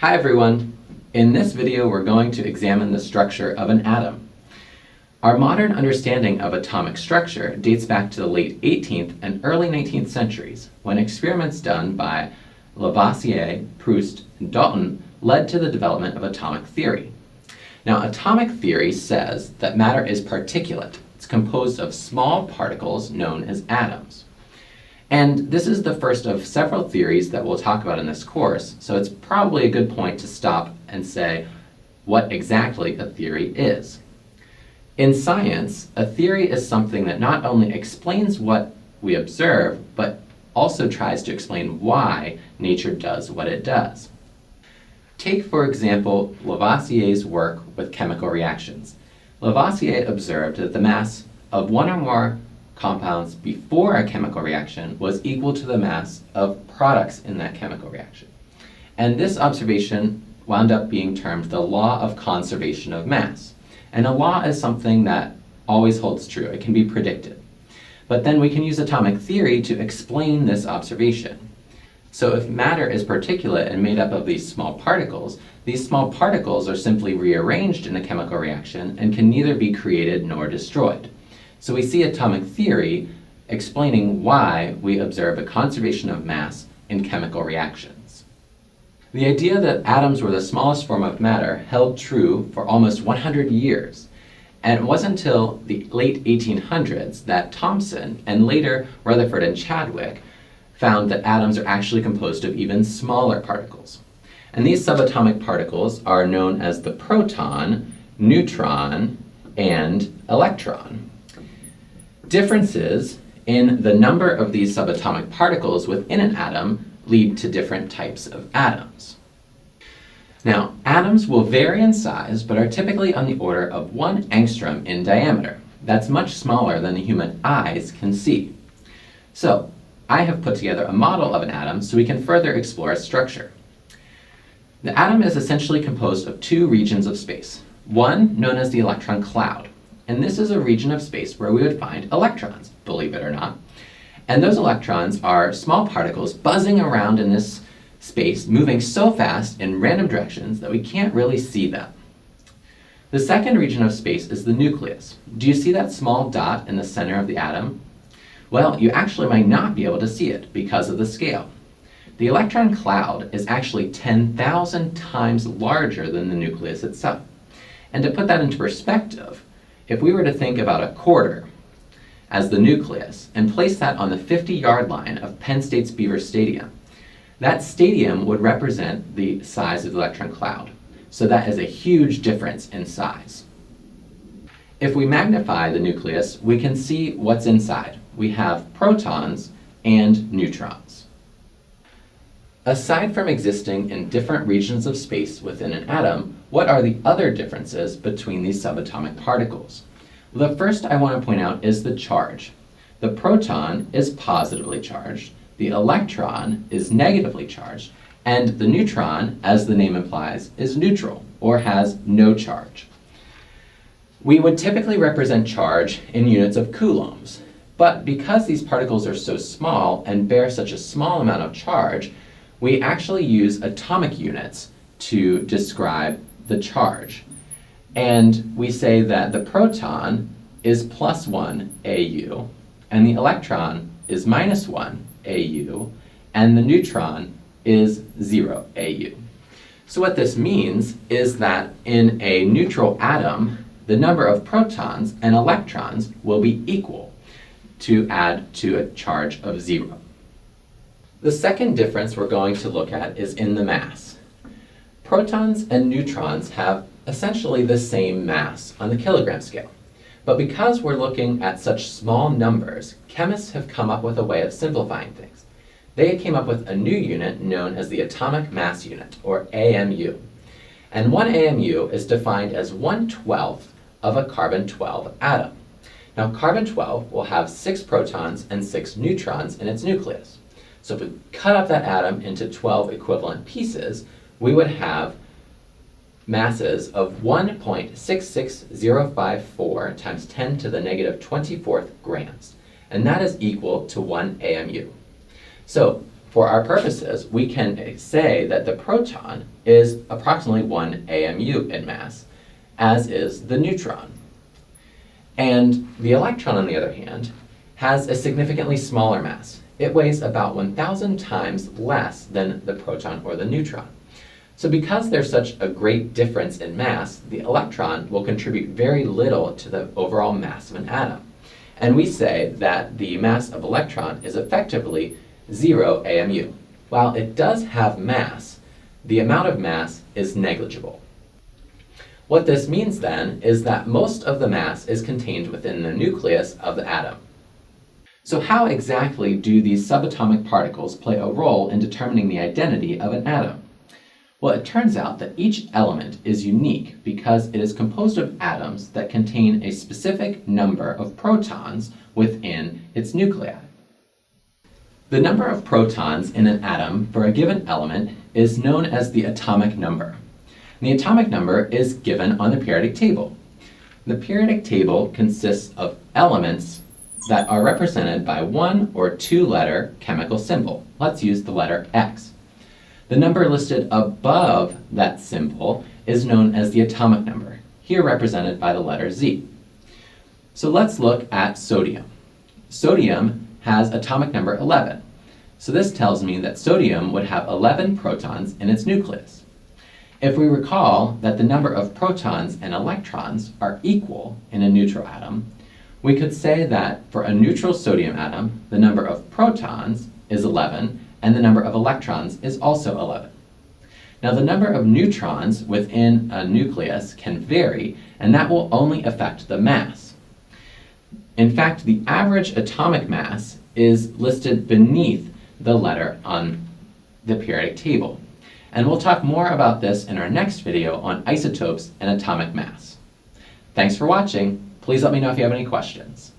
Hi everyone! In this video we're going to examine the structure of an atom. Our modern understanding of atomic structure dates back to the late 18th and early 19th centuries, when experiments done by Lavoisier, Proust, and Dalton led to the development of atomic theory. Now, atomic theory says that matter is particulate. It's composed of small particles known as atoms. And this is the first of several theories that we'll talk about in this course, so it's probably a good point to stop and say what exactly a theory is. In science, a theory is something that not only explains what we observe, but also tries to explain why nature does what it does. Take, for example, Lavoisier's work with chemical reactions. Lavoisier observed that the mass of one or more compounds before a chemical reaction was equal to the mass of products in that chemical reaction. And this observation wound up being termed the law of conservation of mass. And a law is something that always holds true. It can be predicted. But then we can use atomic theory to explain this observation. So if matter is particulate and made up of these small particles are simply rearranged in a chemical reaction and can neither be created nor destroyed. So we see atomic theory explaining why we observe a conservation of mass in chemical reactions. The idea that atoms were the smallest form of matter held true for almost 100 years. And it wasn't until the late 1800s that Thomson and later Rutherford and Chadwick found that atoms are actually composed of even smaller particles. And these subatomic particles are known as the proton, neutron, and electron. Differences in the number of these subatomic particles within an atom lead to different types of atoms. Now, atoms will vary in size, but are typically on the order of 1 angstrom in diameter. That's much smaller than the human eyes can see. So, I have put together a model of an atom so we can further explore its structure. The atom is essentially composed of 2 regions of space, one known as the electron cloud. And this is a region of space where we would find electrons, believe it or not. And those electrons are small particles buzzing around in this space, moving so fast in random directions that we can't really see them. The second region of space is the nucleus. Do you see that small dot in the center of the atom? Well, you actually might not be able to see it because of the scale. The electron cloud is actually 10,000 times larger than the nucleus itself. And to put that into perspective, if we were to think about a quarter as the nucleus and place that on the 50-yard line of Penn State's Beaver Stadium, that stadium would represent the size of the electron cloud. So that is a huge difference in size. If we magnify the nucleus, we can see what's inside. We have protons and neutrons. Aside from existing in different regions of space within an atom, what are the other differences between these subatomic particles? The first I want to point out is the charge. The proton is positively charged, the electron is negatively charged, and the neutron, as the name implies, is neutral or has no charge. We would typically represent charge in units of coulombs, but because these particles are so small and bear such a small amount of charge, we actually use atomic units to describe the charge. And we say that the proton is +1 AU, and the electron is -1 AU, and the neutron is 0 AU. So what this means is that in a neutral atom, the number of protons and electrons will be equal to add to a charge of 0. The second difference we're going to look at is in the mass. Protons and neutrons have essentially the same mass on the kilogram scale. But because we're looking at such small numbers, chemists have come up with a way of simplifying things. They came up with a new unit known as the atomic mass unit, or AMU. And 1 AMU is defined as 1/12 of a carbon-12 atom. Now, carbon-12 will have 6 protons and 6 neutrons in its nucleus. So if we cut up that atom into 12 equivalent pieces, we would have masses of 1.66054 times 10 to the -24th grams. And that is equal to 1 AMU. So for our purposes, we can say that the proton is approximately 1 AMU in mass, as is the neutron. And the electron, on the other hand, has a significantly smaller mass. It weighs about 1,000 times less than the proton or the neutron. So because there's such a great difference in mass, the electron will contribute very little to the overall mass of an atom. And we say that the mass of electron is effectively 0 AMU. While it does have mass, the amount of mass is negligible. What this means then is that most of the mass is contained within the nucleus of the atom. So how exactly do these subatomic particles play a role in determining the identity of an atom? Well, it turns out that each element is unique because it is composed of atoms that contain a specific number of protons within its nuclei. The number of protons in an atom for a given element is known as the atomic number. The atomic number is given on the periodic table. The periodic table consists of elements that are represented by 1 or 2 letter chemical symbol. Let's use the letter X. The number listed above that symbol is known as the atomic number, here represented by the letter Z. So let's look at sodium. Sodium has atomic number 11. So this tells me that sodium would have 11 protons in its nucleus. If we recall that the number of protons and electrons are equal in a neutral atom, we could say that for a neutral sodium atom, the number of protons is 11 and the number of electrons is also 11. Now the number of neutrons within a nucleus can vary, and that will only affect the mass. In fact, the average atomic mass is listed beneath the letter on the periodic table. And we'll talk more about this in our next video on isotopes and atomic mass. Thanks for watching. Please let me know if you have any questions.